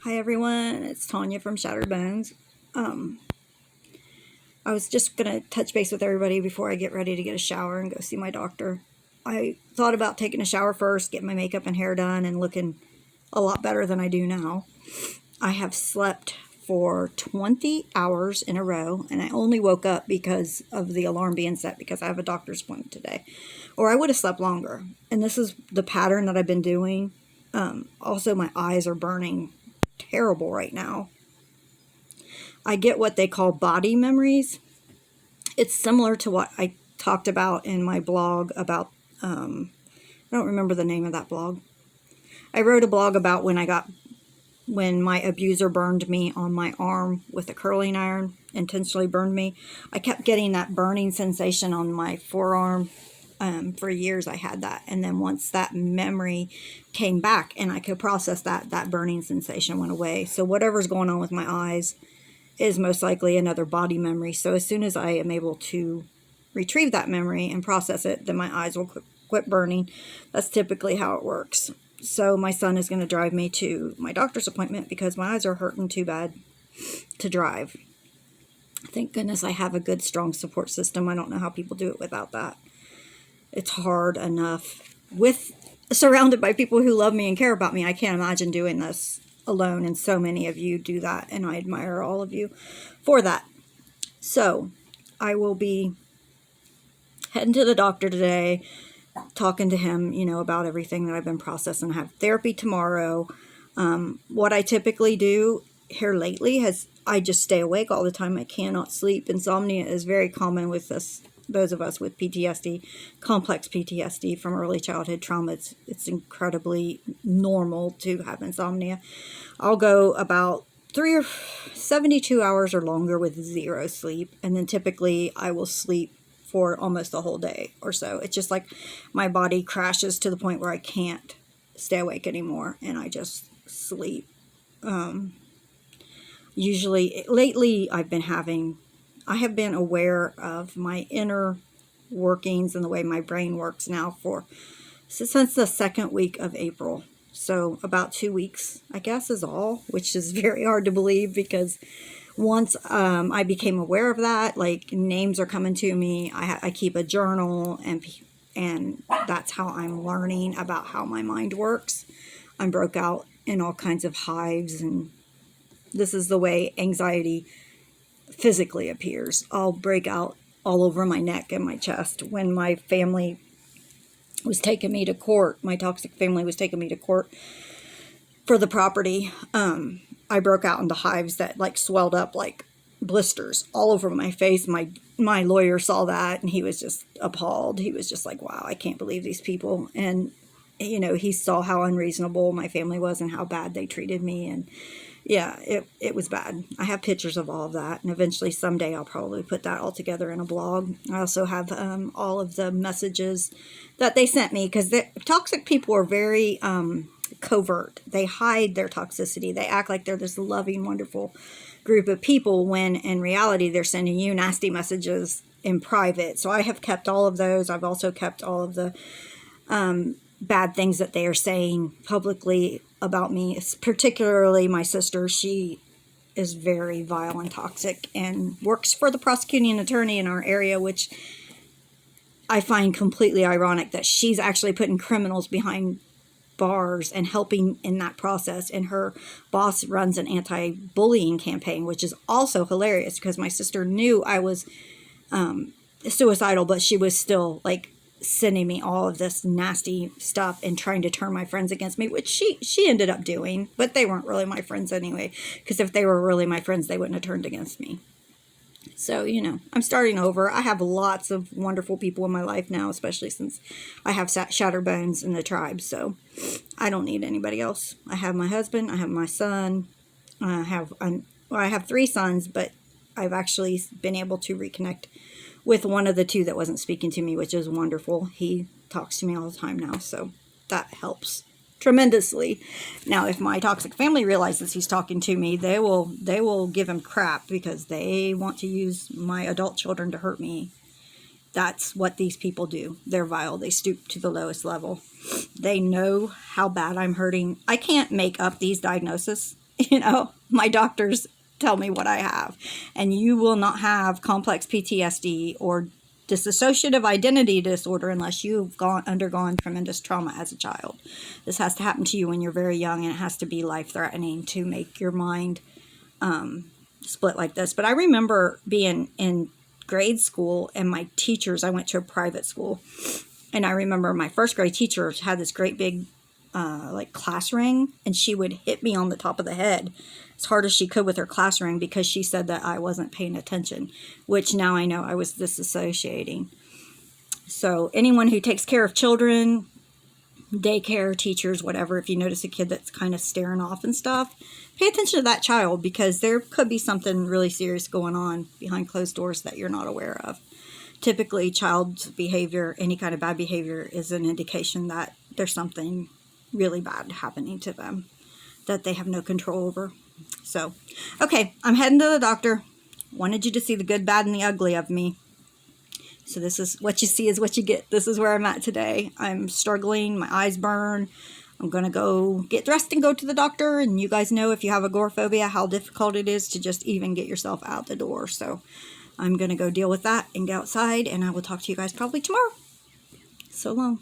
Hi everyone, it's Tanya from Shattered Bones. I was just going to touch base with everybody before I get ready to get a shower and go see my doctor. I thought about taking a shower first, getting my makeup and hair done, and looking a lot better than I do now. I have slept for 20 hours in a row, and I only woke up because of the alarm being set because I have a doctor's appointment today. Or I would have slept longer. And this is the pattern that I've been doing. Also, my eyes are burning terrible right now. I get what they call body memories. It's similar to what I talked about in my blog about, I don't remember the name of that blog. I wrote a blog about when my abuser burned me on my arm with a curling iron, intentionally burned me. I kept getting that burning sensation on my forearm. For years I had that, and then once that memory came back and I could process that burning sensation went away. So whatever's going on with my eyes is most likely another body memory. So as soon as I am able to retrieve that memory and process it, then my eyes will quit burning. That's typically how it works. So my son is going to drive me to my doctor's appointment because my eyes are hurting too bad to drive. Thank goodness I have a good, strong support system. I don't know how people do it without that. It's hard enough surrounded by people who love me and care about me. I can't imagine doing this alone, and so many of you do that, and I admire all of you for that. So I will be heading to the doctor today, talking to him, about everything that I've been processing. I have therapy tomorrow. What I typically do here lately I just stay awake all the time. I cannot sleep. Insomnia is very common with those of us with PTSD, complex PTSD from early childhood trauma. It's incredibly normal to have insomnia. I'll go about 72 hours or longer with zero sleep, and then typically I will sleep for almost a whole day or so. It's just like my body crashes to the point where I can't stay awake anymore, and I just sleep. Usually, lately I have been aware of my inner workings and the way my brain works now since the second week of April. So about 2 weeks, I guess, is all, which is very hard to believe because once I became aware of that, like names are coming to me. I keep a journal, and that's how I'm learning about how my mind works. I'm broke out in all kinds of hives, and this is the way anxiety physically appears. I'll break out all over my neck and my chest. When my family was taking me to court, my toxic family was taking me to court for the property, I broke out into hives that swelled up like blisters all over my face. My lawyer saw that, and he was just appalled. He was just like, wow, I can't believe these people. And he saw how unreasonable my family was and how bad they treated me. And yeah, it was bad. I have pictures of all of that, and eventually someday I'll probably put that all together in a blog. I also have all of the messages that they sent me, because the toxic people are very covert. They hide their toxicity. They act like they're this loving, wonderful group of people when in reality they're sending you nasty messages in private. So I have kept all of those. I've also kept all of the bad things that they are saying publicly about me, particularly my sister. She is very vile and toxic and works for the prosecuting attorney in our area, which I find completely ironic that she's actually putting criminals behind bars and helping in that process. And her boss runs an anti-bullying campaign, which is also hilarious because my sister knew I was suicidal, but she was still sending me all of this nasty stuff and trying to turn my friends against me, which she ended up doing, but they weren't really my friends anyway, because if they were really my friends, they wouldn't have turned against me. So, I'm starting over. I have lots of wonderful people in my life now, especially since I have Shattered Bones in the tribe, so I don't need anybody else. I have my husband, I have my son, I have 3 sons, but I've actually been able to reconnect with one of the 2 that wasn't speaking to me, which is wonderful. He talks to me all the time now, so that helps tremendously. Now, if my toxic family realizes he's talking to me, they will give him crap because they want to use my adult children to hurt me. That's what these people do. They're vile. They stoop to the lowest level. They know how bad I'm hurting. I can't make up these diagnoses. You know, my doctors tell me what I have. And you will not have complex PTSD or dissociative identity disorder unless you've undergone tremendous trauma as a child. This has to happen to you when you're very young, and it has to be life-threatening to make your mind split like this. But I remember being in grade school, and my teachers, I went to a private school, and I remember my first grade teacher had this great big like class ring, and she would hit me on the top of the head as hard as she could with her class ring because she said that I wasn't paying attention, which now I know I was disassociating. So anyone who takes care of children, daycare, teachers, whatever, if you notice a kid that's kind of staring off and stuff, pay attention to that child, because there could be something really serious going on behind closed doors that you're not aware of. Typically, child's behavior, any kind of bad behavior, is an indication that there's something really bad happening to them that they have no control over. So, okay, I'm heading to the doctor. Wanted you to see the good, bad, and the ugly of me. So this is what you see is what you get. This is where I'm at today. I'm struggling. My eyes burn. I'm going to go get dressed and go to the doctor. And you guys know, if you have agoraphobia, how difficult it is to just even get yourself out the door. So I'm going to go deal with that and get outside. And I will talk to you guys probably tomorrow. So long.